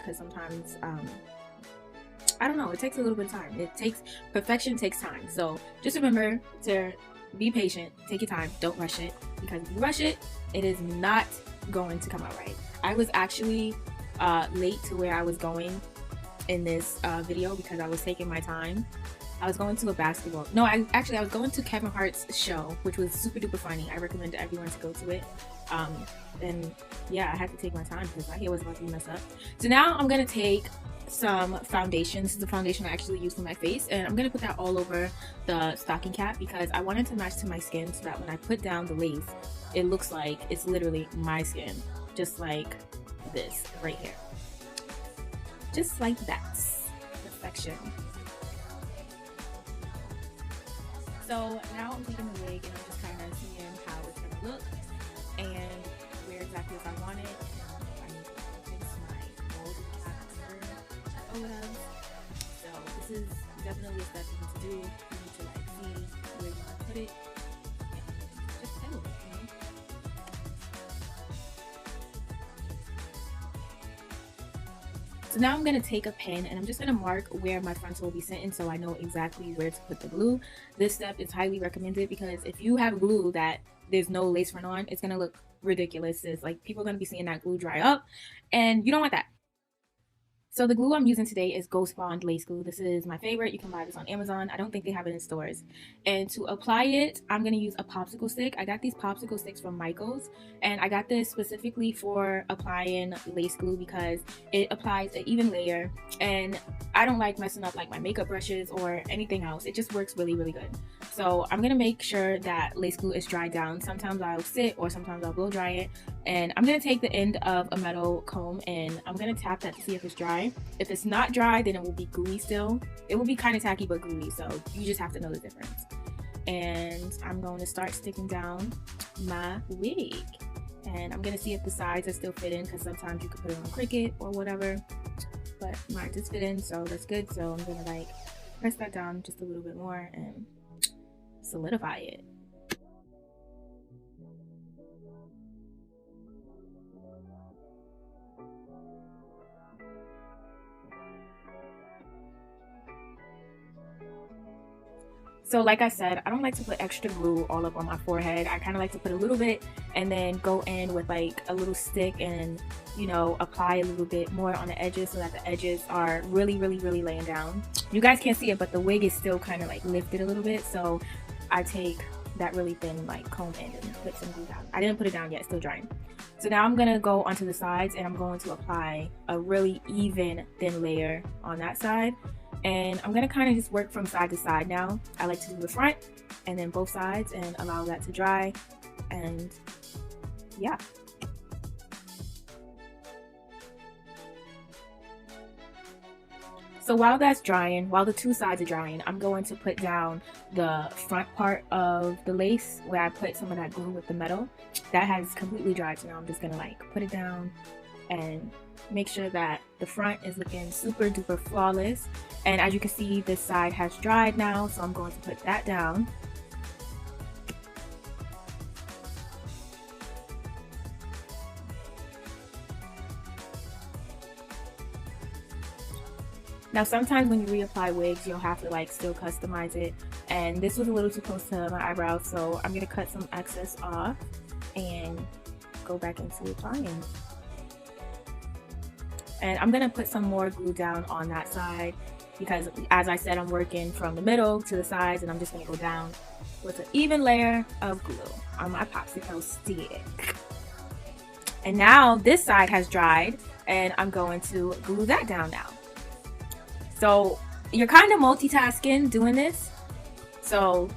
because sometimes I don't know, it takes a little bit of time. Perfection takes time. So just remember to be patient, take your time, don't rush it, because if you rush it, it is not going to come out right. I was actually late to where I was going in this video because I was taking my time. I was going to a basketball. No, I was going to Kevin Hart's show, which was super duper funny. I recommend everyone to go to it. And yeah, I had to take my time because my hair was about to be messed up. So now I'm gonna take some foundation. This is the foundation I actually use for my face, and I'm gonna put that all over the stocking cap because I wanted to match to my skin so that when I put down the lace, it looks like it's literally my skin, just like this right here. Just like that. Perfection. So now I'm taking the wig and I'm just kind of seeing how it's gonna look and where exactly if I want it. I need to fix my mold cap over. So this is definitely a step you need to do. You need to like see where you want to put it and just play with it, you know? So now I'm going to take a pen and I'm just going to mark where my frontal will be sitting so I know exactly where to put the glue. This step is highly recommended because if you have glue that there's no lace front on, it's going to look ridiculous. It's like people are going to be seeing that glue dry up and you don't want that. So the glue I'm using today is Ghost Bond Lace Glue. This is my favorite. You can buy this on Amazon. I don't think they have it in stores. And to apply it, I'm going to use a popsicle stick. I got these popsicle sticks from Michael's, and I got this specifically for applying lace glue because it applies an even layer, and I don't like messing up like my makeup brushes or anything else. It just works really, really good. So I'm going to make sure that lace glue is dried down. Sometimes I'll sit or sometimes I'll blow dry it. And I'm going to take the end of a metal comb and I'm going to tap that to see if it's dry. If it's not dry, then it will be gooey still. It will be kind of tacky but gooey, so you just have to know the difference. And I'm going to start sticking down my wig. And I'm going to see if the sides are still fitting because sometimes you can put it on Cricut or whatever. But mine just fit in, so that's good. So I'm going to like press that down just a little bit more and solidify it. So like I said, I don't like to put extra glue all up on my forehead. I kind of like to put a little bit and then go in with like a little stick and, you know, apply a little bit more on the edges so that the edges are really, really, really laying down. You guys can't see it, but the wig is still kind of like lifted a little bit. So I take that really thin like comb end and put some glue down. I didn't put it down yet, it's still drying. So now I'm gonna go onto the sides and I'm going to apply a really even thin layer on that side. And I'm going to kind of just work from side to side now. I like to do the front and then both sides and allow that to dry. And yeah. So while that's drying, while the two sides are drying, I'm going to put down the front part of the lace where I put some of that glue with the metal. That has completely dried, so now I'm just going to like put it down and make sure that the front is looking super duper flawless. And as you can see, this side has dried now, so I'm going to put that down. Now sometimes when you reapply wigs, you'll have to like still customize it, and this was a little too close to my eyebrows, so I'm going to cut some excess off and go back into applying. And I'm going to put some more glue down on that side because, as I said, I'm working from the middle to the sides, and I'm just going to go down with an even layer of glue on my popsicle stick. And now this side has dried, and I'm going to glue that down now. So you're kind of multitasking doing this. So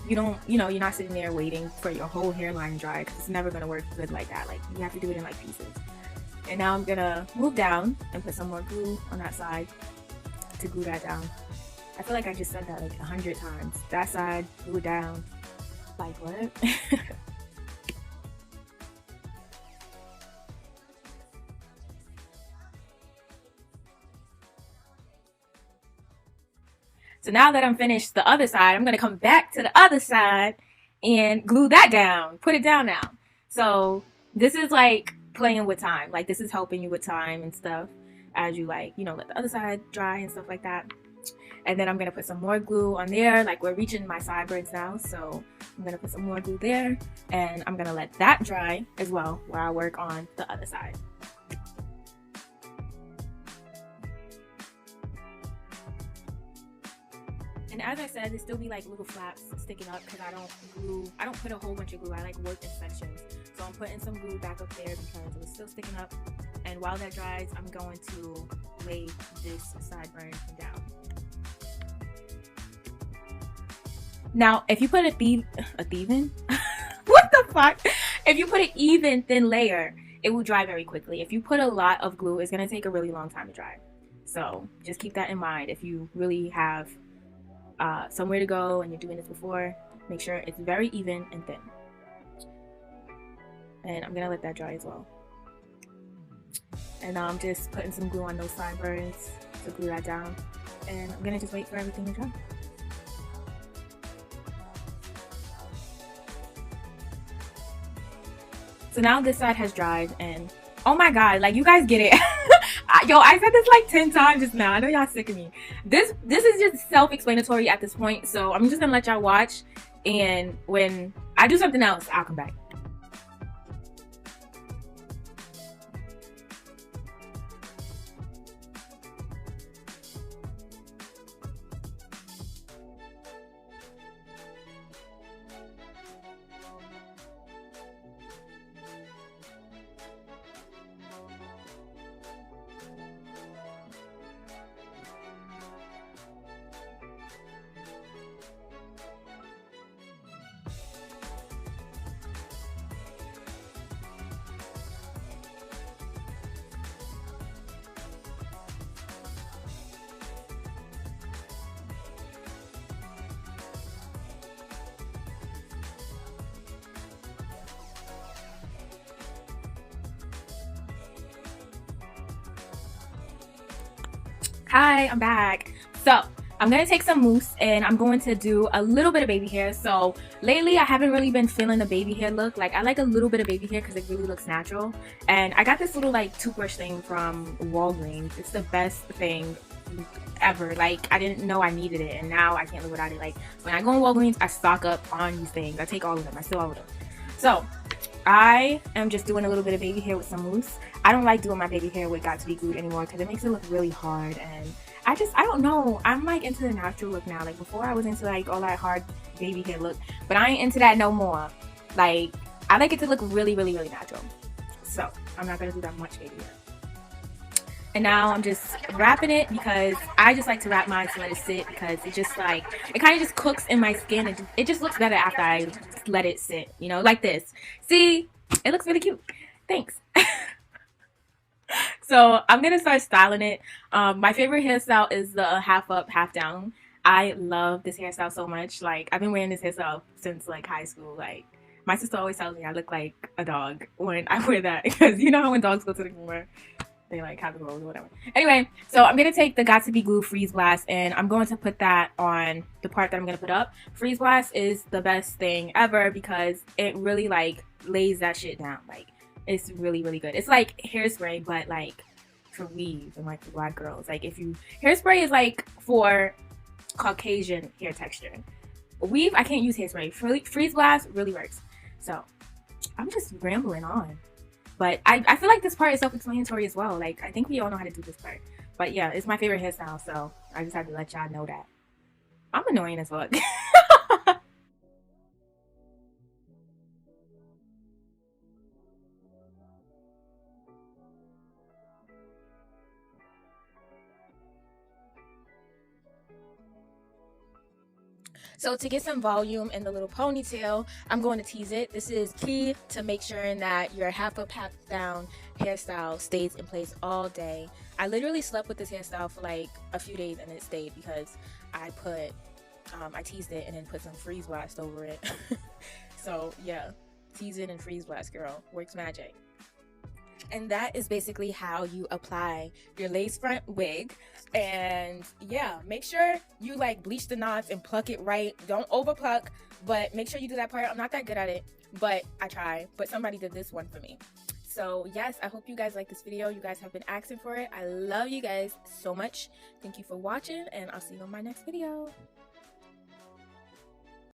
you don't, you know, you're not sitting there waiting for your whole hairline to dry because it's never going to work good like that. Like, you have to do it in like pieces. And now I'm gonna move down and put some more glue on that side to glue that down. I feel like I just said that like 100 times. That side, glue down. Like what? So now that I'm finished the other side, I'm gonna come back to the other side and glue that down. Put it down now. So this is like playing with time. Like, this is helping you with time and stuff. as you like, you know, let the other side dry and stuff like that. And then I'm gonna put some more glue on there. Like, we're reaching my sideburns now, so I'm gonna put some more glue there, and I'm gonna let that dry as well while I work on the other side. And as I said, there still be like little flaps sticking up because I don't put a whole bunch of glue. I like work in sections. So I'm putting some glue back up there because it was still sticking up. And while that dries, I'm going to lay this sideburn down. Now, if you put a even? What the fuck? If you put an even thin layer, it will dry very quickly. If you put a lot of glue, it's gonna take a really long time to dry. So just keep that in mind. If you really have somewhere to go and you're doing this before, make sure it's very even and thin. And I'm gonna let that dry as well. And now I'm just putting some glue on those sideburns to glue that down. And I'm gonna just wait for everything to dry. So now this side has dried, and oh my god, like, you guys get it. Yo, I said this like 10 times just now. I know y'all sick of me. This is just self-explanatory at this point, so I'm just gonna let y'all watch, and when I do something else, I'll come back. Hi, I'm back. So I'm gonna take some mousse and I'm going to do a little bit of baby hair. So lately I haven't really been feeling the baby hair look. Like, I like a little bit of baby hair because it really looks natural. And I got this little like toothbrush thing from Walgreens. It's the best thing ever. Like, I didn't know I needed it, and now I can't live without it. Like, when I go in Walgreens, I stock up on these things. I take all of them. I steal all of them. So I am just doing a little bit of baby hair with some mousse. I don't like doing my baby hair with got to be glued anymore because it makes it look really hard, and I don't know. I'm like into the natural look now. Like, before I was into like all that hard baby hair look, but I ain't into that no more. Like, I like it to look really, really, really natural. So I'm not gonna do that much baby hair. And now I'm just wrapping it because I just like to wrap mine to let it sit, because it just like, it kind of just cooks in my skin, and it just looks better after I let it sit, you know, like this. See, it looks really cute. Thanks. So I'm gonna start styling it. My favorite hairstyle is the half up, half down. I love this hairstyle so much. Like, I've been wearing this hairstyle since like high school. Like, my sister always tells me I look like a dog when I wear that, because you know how when dogs go to the groomer, they like have the rolls or whatever. Anyway, so I'm gonna take the Got to Be Glue Freeze Blast, and I'm going to put that on the part that I'm gonna put up. Freeze Blast is the best thing ever because it really like lays that shit down. Like, it's really, really good. It's like hairspray, but like for weave and like for black girls. Like, if you, hairspray is like for Caucasian hair texture. Weave, I can't use hairspray. Freeze Blast really works. So I'm just rambling on. But I feel like this part is self-explanatory as well. Like, I think we all know how to do this part. But yeah, it's my favorite hairstyle, so I just had to let y'all know that. I'm annoying as fuck. So to get some volume in the little ponytail, I'm going to tease it. This is key to make sure that your half up, half down hairstyle stays in place all day. I literally slept with this hairstyle for like a few days and it stayed because I teased it and then put some freeze blast over it. So yeah, tease it and freeze blast, girl. Works magic. And that is basically how you apply your lace front wig. And yeah, make sure you like bleach the knots and pluck it right. Don't over pluck, but make sure you do that part. I'm not that good at it, but I try. But somebody did this one for me. So yes, I hope you guys like this video. You guys have been asking for it. I love you guys so much. Thank you for watching, and I'll see you on my next video.